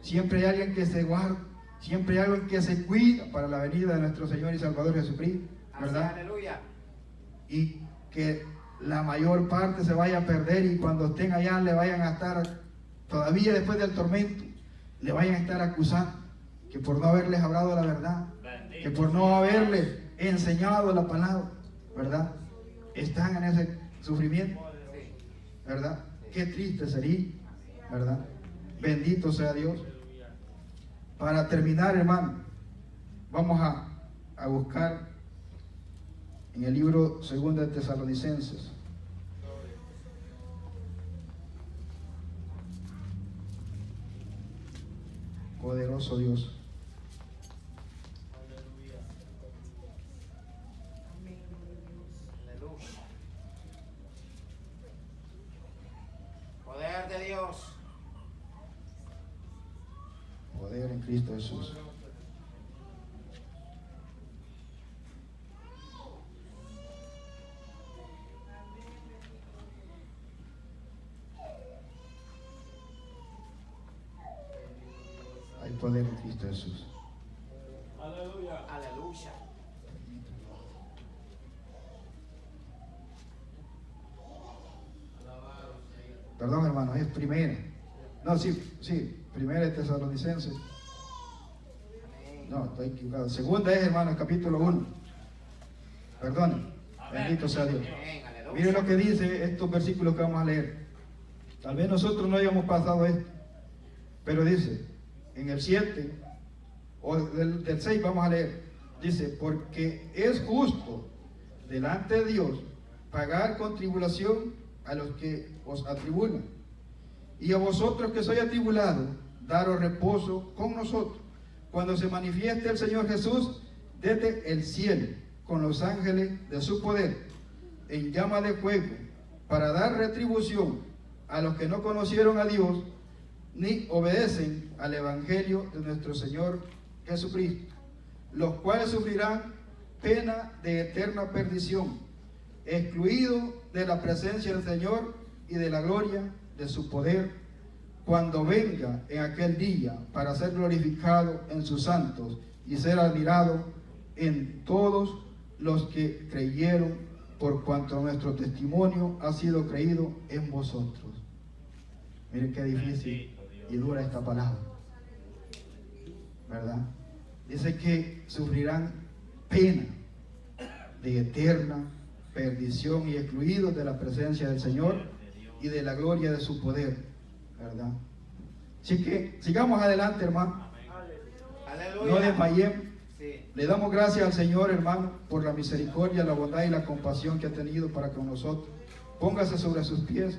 siempre hay alguien que se guarda, siempre hay alguien que se cuida para la venida de nuestro Señor y Salvador Jesucristo, ¿verdad? Aleluya. Y que la mayor parte se vaya a perder y cuando estén allá le vayan a estar, todavía después del tormento, le vayan a estar acusando que por no haberles hablado la verdad, que por no haberles enseñado la palabra, ¿verdad? Están en ese sufrimiento, ¿verdad? Qué triste sería, ¿verdad? Bendito sea Dios. Para terminar, hermano, vamos a buscar en el libro 2 de Tesalonicenses. Poderoso Dios. Aleluya. Poder de Dios. Poder en Cristo Jesús. Hay poder en Cristo Jesús. Aleluya. Aleluya. Perdón, hermano, es primera. No, sí, primera de Tesalonicenses. Amén. No, estoy equivocado. Segunda es, hermano, capítulo 1. Perdón. Bendito sea Dios. Amén. Aleluya. Mire lo que dice estos versículos que vamos a leer. Tal vez nosotros no hayamos pasado esto, pero dice, en el 7, o del 6 vamos a leer, dice, porque es justo delante de Dios pagar con tribulación a los que os atribulan, y a vosotros que sois atribulados, daros reposo con nosotros, cuando se manifieste el Señor Jesús desde el cielo, con los ángeles de su poder, en llama de fuego, para dar retribución a los que no conocieron a Dios, ni obedecen al Evangelio de nuestro Señor Jesucristo, los cuales sufrirán pena de eterna perdición, excluidos de la presencia del Señor y de la gloria de su poder, cuando venga en aquel día para ser glorificado en sus santos y ser admirado en todos los que creyeron, por cuanto nuestro testimonio ha sido creído en vosotros. Miren qué difícil y dura esta palabra, ¿verdad? Dice que sufrirán pena de eterna perdición y excluidos de la presencia del Señor y de la gloria de su poder, ¿verdad? Así que sigamos adelante, hermano. Aleluya. No desmayemos. Sí. Le damos gracias al Señor, hermano, por la misericordia, la bondad y la compasión que ha tenido para con nosotros. Póngase sobre sus pies.